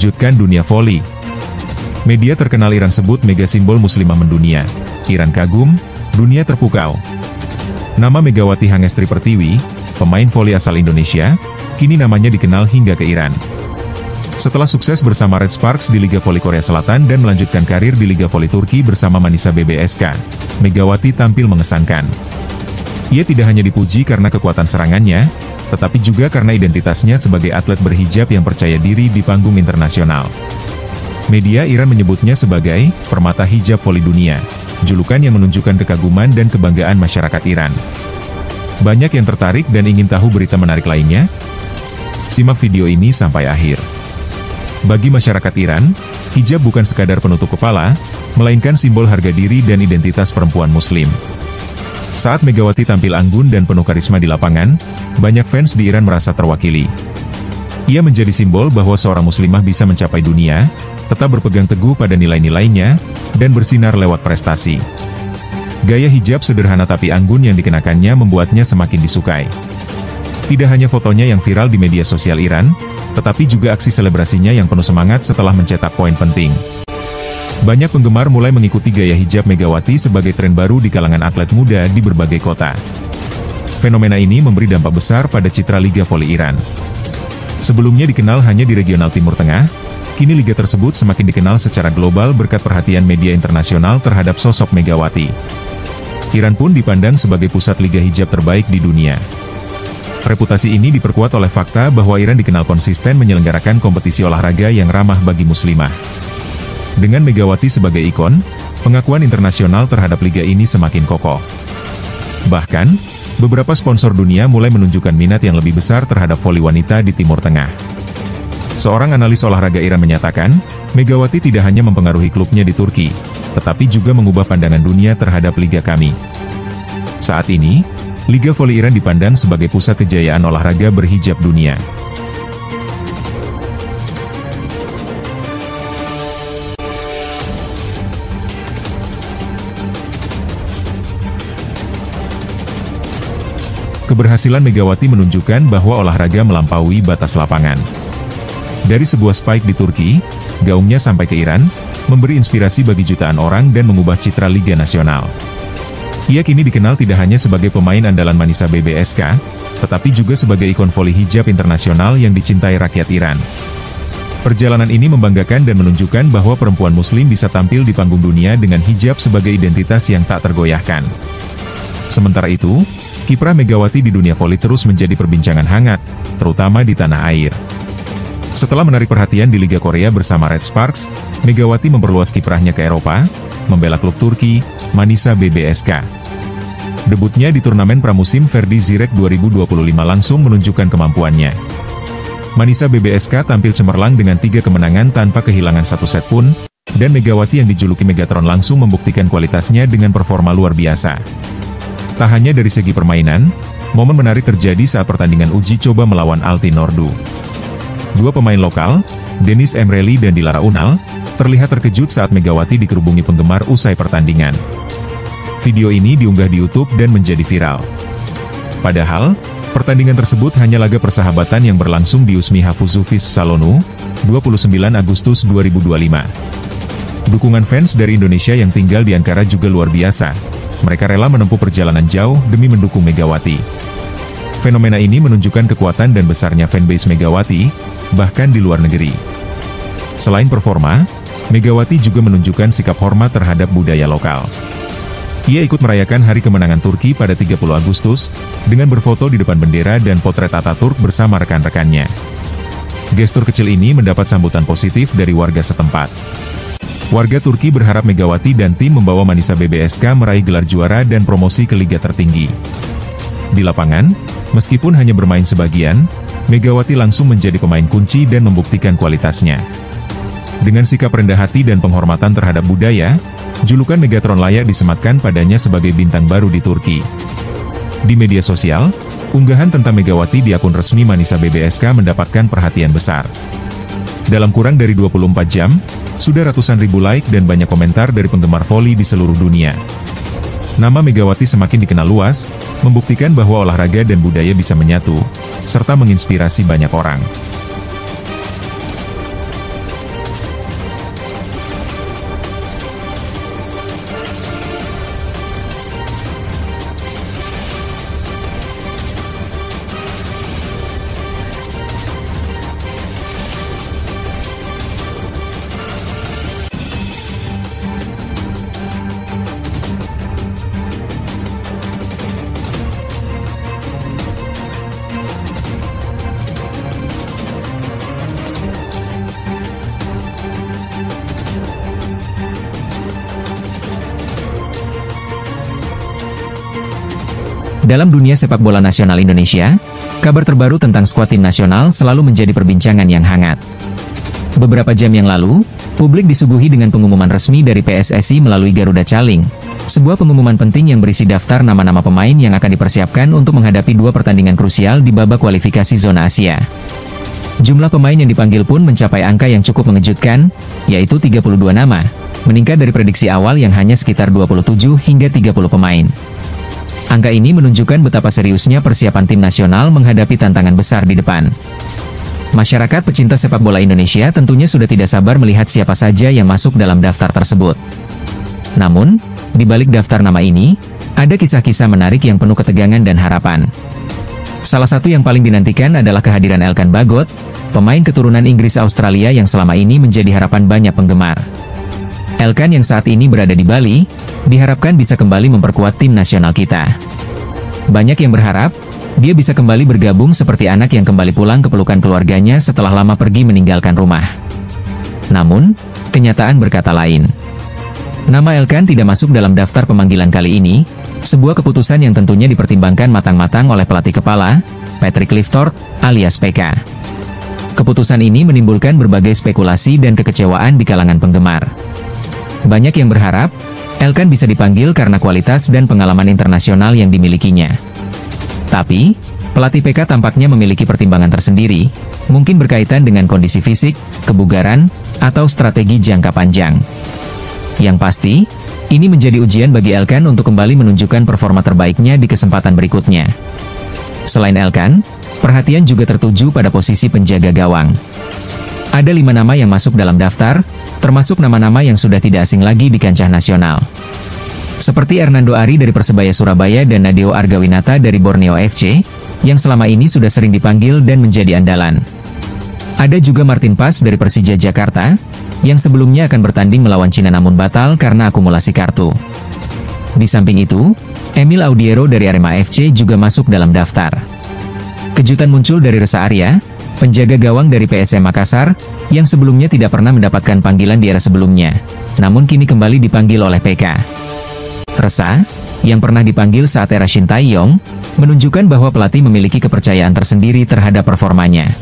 mengejutkan dunia voli. Media terkenal Iran sebut mega simbol muslimah mendunia. Iran kagum, dunia terpukau. Nama Megawati Hangestri Pertiwi, pemain voli asal Indonesia, kini namanya dikenal hingga ke Iran. Setelah sukses bersama Red Sparks di Liga Voli Korea Selatan dan melanjutkan karir di Liga Voli Turki bersama Manisa BBSK, Megawati tampil mengesankan. Ia tidak hanya dipuji karena kekuatan serangannya, tetapi juga karena identitasnya sebagai atlet berhijab yang percaya diri di panggung internasional. Media Iran menyebutnya sebagai permata hijab voli dunia, julukan yang menunjukkan kekaguman dan kebanggaan masyarakat Iran. Banyak yang tertarik dan ingin tahu berita menarik lainnya? Simak video ini sampai akhir. Bagi masyarakat Iran, hijab bukan sekadar penutup kepala, melainkan simbol harga diri dan identitas perempuan muslim. Saat Megawati tampil anggun dan penuh karisma di lapangan, banyak fans di Iran merasa terwakili. Ia menjadi simbol bahwa seorang muslimah bisa mencapai dunia, tetap berpegang teguh pada nilai-nilainya, dan bersinar lewat prestasi. Gaya hijab sederhana tapi anggun yang dikenakannya membuatnya semakin disukai. Tidak hanya fotonya yang viral di media sosial Iran, tetapi juga aksi selebrasinya yang penuh semangat setelah mencetak poin penting. Banyak penggemar mulai mengikuti gaya hijab Megawati sebagai tren baru di kalangan atlet muda di berbagai kota. Fenomena ini memberi dampak besar pada citra Liga Voli Iran. Sebelumnya dikenal hanya di regional Timur Tengah, kini liga tersebut semakin dikenal secara global berkat perhatian media internasional terhadap sosok Megawati. Iran pun dipandang sebagai pusat liga hijab terbaik di dunia. Reputasi ini diperkuat oleh fakta bahwa Iran dikenal konsisten menyelenggarakan kompetisi olahraga yang ramah bagi muslimah. Dengan Megawati sebagai ikon, pengakuan internasional terhadap liga ini semakin kokoh. Bahkan, beberapa sponsor dunia mulai menunjukkan minat yang lebih besar terhadap voli wanita di Timur Tengah. Seorang analis olahraga Iran menyatakan, Megawati tidak hanya mempengaruhi klubnya di Turki, tetapi juga mengubah pandangan dunia terhadap liga kami. Saat ini, Liga Voli Iran dipandang sebagai pusat kejayaan olahraga berhijab dunia. Keberhasilan Megawati menunjukkan bahwa olahraga melampaui batas lapangan. Dari sebuah spike di Turki, gaungnya sampai ke Iran, memberi inspirasi bagi jutaan orang dan mengubah citra Liga Nasional. Ia kini dikenal tidak hanya sebagai pemain andalan Manisa BBSK, tetapi juga sebagai ikon voli hijab internasional yang dicintai rakyat Iran. Perjalanan ini membanggakan dan menunjukkan bahwa perempuan muslim bisa tampil di panggung dunia dengan hijab sebagai identitas yang tak tergoyahkan. Sementara itu, kiprah Megawati di dunia voli terus menjadi perbincangan hangat, terutama di tanah air. Setelah menarik perhatian di Liga Korea bersama Red Sparks, Megawati memperluas kiprahnya ke Eropa, membela klub Turki, Manisa BBSK. Debutnya di turnamen pramusim Verdi Zirek 2025 langsung menunjukkan kemampuannya. Manisa BBSK tampil cemerlang dengan 3 kemenangan tanpa kehilangan satu set pun, dan Megawati yang dijuluki Megatron langsung membuktikan kualitasnya dengan performa luar biasa. Tak hanya dari segi permainan, momen menarik terjadi saat pertandingan uji coba melawan Alti Nordu. Dua pemain lokal, Denis Emreli dan Dilara Unal, terlihat terkejut saat Megawati dikerubungi penggemar usai pertandingan. Video ini diunggah di YouTube dan menjadi viral. Padahal, pertandingan tersebut hanya laga persahabatan yang berlangsung di Usmi Hafuzufiz Salonu, 29 Agustus 2025. Dukungan fans dari Indonesia yang tinggal di Ankara juga luar biasa. Mereka rela menempuh perjalanan jauh demi mendukung Megawati. Fenomena ini menunjukkan kekuatan dan besarnya fanbase Megawati, bahkan di luar negeri. Selain performa, Megawati juga menunjukkan sikap hormat terhadap budaya lokal. Ia ikut merayakan hari kemenangan Turki pada 30 Agustus, dengan berfoto di depan bendera dan potret Ataturk bersama rekan-rekannya. Gestur kecil ini mendapat sambutan positif dari warga setempat. Warga Turki berharap Megawati dan tim membawa Manisa BBSK meraih gelar juara dan promosi ke liga tertinggi. Di lapangan, meskipun hanya bermain sebagian, Megawati langsung menjadi pemain kunci dan membuktikan kualitasnya. Dengan sikap rendah hati dan penghormatan terhadap budaya, julukan Megatron layak disematkan padanya sebagai bintang baru di Turki. Di media sosial, unggahan tentang Megawati di akun resmi Manisa BBSK mendapatkan perhatian besar. Dalam kurang dari 24 jam, sudah ratusan ribu like dan banyak komentar dari penggemar voli di seluruh dunia. Nama Megawati semakin dikenal luas, membuktikan bahwa olahraga dan budaya bisa menyatu, serta menginspirasi banyak orang. Dalam dunia sepak bola nasional Indonesia, kabar terbaru tentang skuad tim nasional selalu menjadi perbincangan yang hangat. Beberapa jam yang lalu, publik disuguhi dengan pengumuman resmi dari PSSI melalui Garuda Calling, sebuah pengumuman penting yang berisi daftar nama-nama pemain yang akan dipersiapkan untuk menghadapi 2 pertandingan krusial di babak kualifikasi zona Asia. Jumlah pemain yang dipanggil pun mencapai angka yang cukup mengejutkan, yaitu 32 nama, meningkat dari prediksi awal yang hanya sekitar 27 hingga 30 pemain. Angka ini menunjukkan betapa seriusnya persiapan tim nasional menghadapi tantangan besar di depan. Masyarakat pecinta sepak bola Indonesia tentunya sudah tidak sabar melihat siapa saja yang masuk dalam daftar tersebut. Namun, di balik daftar nama ini, ada kisah-kisah menarik yang penuh ketegangan dan harapan. Salah satu yang paling dinantikan adalah kehadiran Elkan Bagot, pemain keturunan Inggris Australia yang selama ini menjadi harapan banyak penggemar. Elkan yang saat ini berada di Bali, diharapkan bisa kembali memperkuat tim nasional kita. Banyak yang berharap, dia bisa kembali bergabung seperti anak yang kembali pulang ke pelukan keluarganya setelah lama pergi meninggalkan rumah. Namun, kenyataan berkata lain. Nama Elkan tidak masuk dalam daftar pemanggilan kali ini, sebuah keputusan yang tentunya dipertimbangkan matang-matang oleh pelatih kepala, Patrick Clifford, alias PK. Keputusan ini menimbulkan berbagai spekulasi dan kekecewaan di kalangan penggemar. Banyak yang berharap, Elkan bisa dipanggil karena kualitas dan pengalaman internasional yang dimilikinya. Tapi, pelatih PK tampaknya memiliki pertimbangan tersendiri, mungkin berkaitan dengan kondisi fisik, kebugaran, atau strategi jangka panjang. Yang pasti, ini menjadi ujian bagi Elkan untuk kembali menunjukkan performa terbaiknya di kesempatan berikutnya. Selain Elkan, perhatian juga tertuju pada posisi penjaga gawang. Ada 5 nama yang masuk dalam daftar, termasuk nama-nama yang sudah tidak asing lagi di kancah nasional. Seperti Hernando Ari dari Persebaya Surabaya dan Nadeo Argawinata dari Borneo FC, yang selama ini sudah sering dipanggil dan menjadi andalan. Ada juga Martin Pas dari Persija Jakarta, yang sebelumnya akan bertanding melawan Cina namun batal karena akumulasi kartu. Di samping itu, Emil Audiero dari Arema FC juga masuk dalam daftar. Kejutan muncul dari Reza Arya, penjaga gawang dari PSM Makassar, yang sebelumnya tidak pernah mendapatkan panggilan di era sebelumnya, namun kini kembali dipanggil oleh PK. Reza, yang pernah dipanggil saat era Shin Tae-yong, menunjukkan bahwa pelatih memiliki kepercayaan tersendiri terhadap performanya.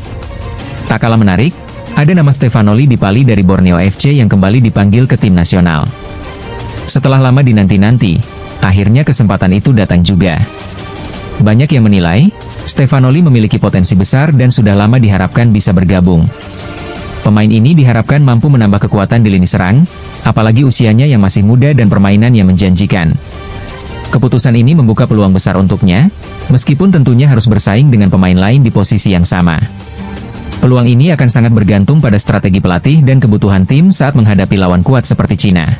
Tak kalah menarik, ada nama Stefanoli Dipali dari Borneo FC yang kembali dipanggil ke tim nasional. Setelah lama dinanti-nanti, akhirnya kesempatan itu datang juga. Banyak yang menilai, Stefanoli memiliki potensi besar dan sudah lama diharapkan bisa bergabung. Pemain ini diharapkan mampu menambah kekuatan di lini serang, apalagi usianya yang masih muda dan permainan yang menjanjikan. Keputusan ini membuka peluang besar untuknya, meskipun tentunya harus bersaing dengan pemain lain di posisi yang sama. Peluang ini akan sangat bergantung pada strategi pelatih dan kebutuhan tim saat menghadapi lawan kuat seperti Cina.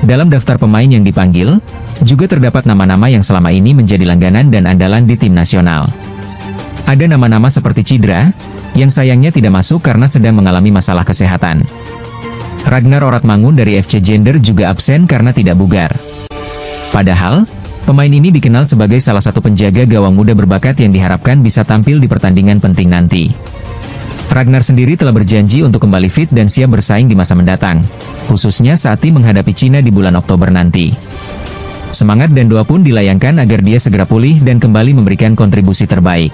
Dalam daftar pemain yang dipanggil, juga terdapat nama-nama yang selama ini menjadi langganan dan andalan di tim nasional. Ada nama-nama seperti Cidra, yang sayangnya tidak masuk karena sedang mengalami masalah kesehatan. Ragnar Oratmangun dari FC Gender juga absen karena tidak bugar. Padahal, pemain ini dikenal sebagai salah satu penjaga gawang muda berbakat yang diharapkan bisa tampil di pertandingan penting nanti. Ragnar sendiri telah berjanji untuk kembali fit dan siap bersaing di masa mendatang, khususnya saat tim menghadapi Cina di bulan Oktober nanti. Semangat dan doa pun dilayangkan agar dia segera pulih dan kembali memberikan kontribusi terbaik.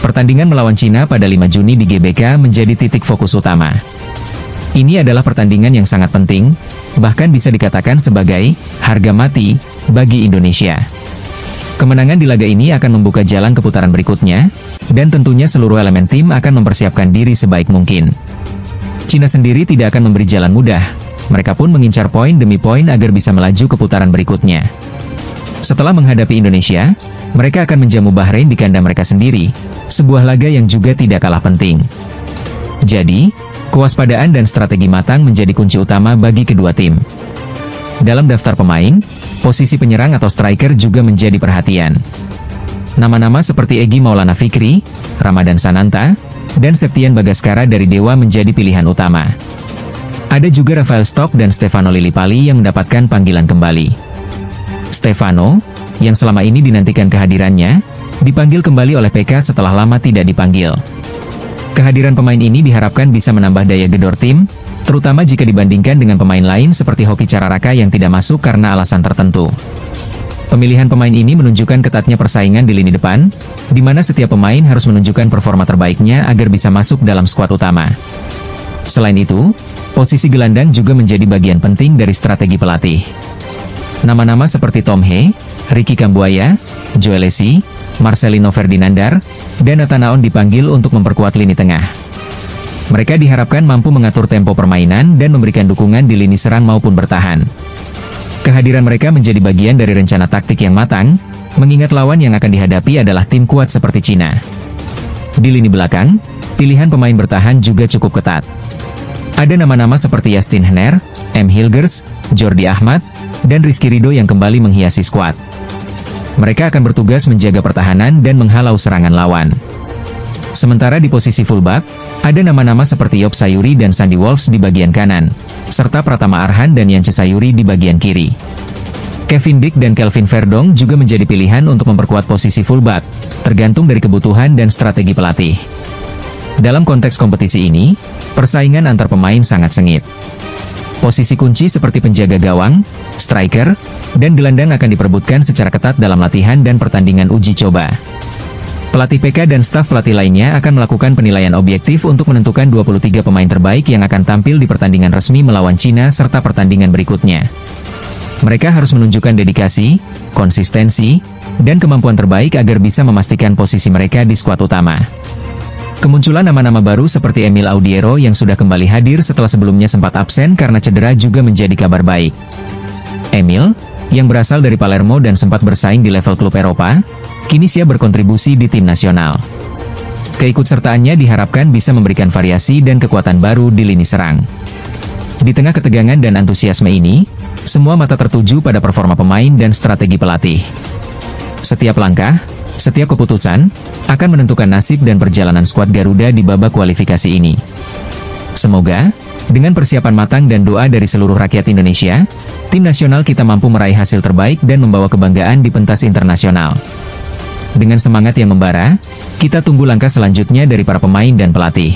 Pertandingan melawan Cina pada 5 Juni di GBK menjadi titik fokus utama. Ini adalah pertandingan yang sangat penting, bahkan bisa dikatakan sebagai harga mati bagi Indonesia. Kemenangan di laga ini akan membuka jalan ke putaran berikutnya, dan tentunya seluruh elemen tim akan mempersiapkan diri sebaik mungkin. Cina sendiri tidak akan memberi jalan mudah, mereka pun mengincar poin demi poin agar bisa melaju ke putaran berikutnya. Setelah menghadapi Indonesia, mereka akan menjamu Bahrain di kandang mereka sendiri, sebuah laga yang juga tidak kalah penting. Jadi, kewaspadaan dan strategi matang menjadi kunci utama bagi kedua tim. Dalam daftar pemain, posisi penyerang atau striker juga menjadi perhatian. Nama-nama seperti Egy Maulana Fikri, Ramadan Sananta, dan Septian Bagaskara dari Dewa menjadi pilihan utama. Ada juga Rafael Stock dan Stefano Lillipali yang mendapatkan panggilan kembali. Stefano, yang selama ini dinantikan kehadirannya, dipanggil kembali oleh PK setelah lama tidak dipanggil. Kehadiran pemain ini diharapkan bisa menambah daya gedor tim, terutama jika dibandingkan dengan pemain lain seperti Hoki Cararaka yang tidak masuk karena alasan tertentu. Pemilihan pemain ini menunjukkan ketatnya persaingan di lini depan, di mana setiap pemain harus menunjukkan performa terbaiknya agar bisa masuk dalam skuad utama. Selain itu, posisi gelandang juga menjadi bagian penting dari strategi pelatih. Nama-nama seperti Tom He, Ricky Kambuaya, Joel Esi, Marcelino Ferdinandar, dan Nathanaon dipanggil untuk memperkuat lini tengah. Mereka diharapkan mampu mengatur tempo permainan dan memberikan dukungan di lini serang maupun bertahan. Kehadiran mereka menjadi bagian dari rencana taktik yang matang, mengingat lawan yang akan dihadapi adalah tim kuat seperti Cina. Di lini belakang, pilihan pemain bertahan juga cukup ketat. Ada nama-nama seperti Justin Henner, M. Hilgers, Jordi Ahmad, dan Rizky Ridho yang kembali menghiasi skuad. Mereka akan bertugas menjaga pertahanan dan menghalau serangan lawan. Sementara di posisi fullback, ada nama-nama seperti Yop Sayuri dan Sandy Wolves di bagian kanan, serta Pratama Arhan dan Yance Sayuri di bagian kiri. Kevin Dick dan Kelvin Verdong juga menjadi pilihan untuk memperkuat posisi fullback, tergantung dari kebutuhan dan strategi pelatih. Dalam konteks kompetisi ini, persaingan antar pemain sangat sengit. Posisi kunci seperti penjaga gawang, striker, dan gelandang akan diperebutkan secara ketat dalam latihan dan pertandingan uji coba. Pelatih PK dan staf pelatih lainnya akan melakukan penilaian objektif untuk menentukan 23 pemain terbaik yang akan tampil di pertandingan resmi melawan Cina serta pertandingan berikutnya. Mereka harus menunjukkan dedikasi, konsistensi, dan kemampuan terbaik agar bisa memastikan posisi mereka di skuad utama. Kemunculan nama-nama baru seperti Emil Audiero yang sudah kembali hadir setelah sebelumnya sempat absen karena cedera juga menjadi kabar baik. Emil, yang berasal dari Palermo dan sempat bersaing di level klub Eropa, kini siap berkontribusi di tim nasional. Keikutsertaannya diharapkan bisa memberikan variasi dan kekuatan baru di lini serang. Di tengah ketegangan dan antusiasme ini, semua mata tertuju pada performa pemain dan strategi pelatih. Setiap langkah, setiap keputusan, akan menentukan nasib dan perjalanan skuad Garuda di babak kualifikasi ini. Semoga, dengan persiapan matang dan doa dari seluruh rakyat Indonesia, tim nasional kita mampu meraih hasil terbaik dan membawa kebanggaan di pentas internasional. Dengan semangat yang membara, kita tunggu langkah selanjutnya dari para pemain dan pelatih.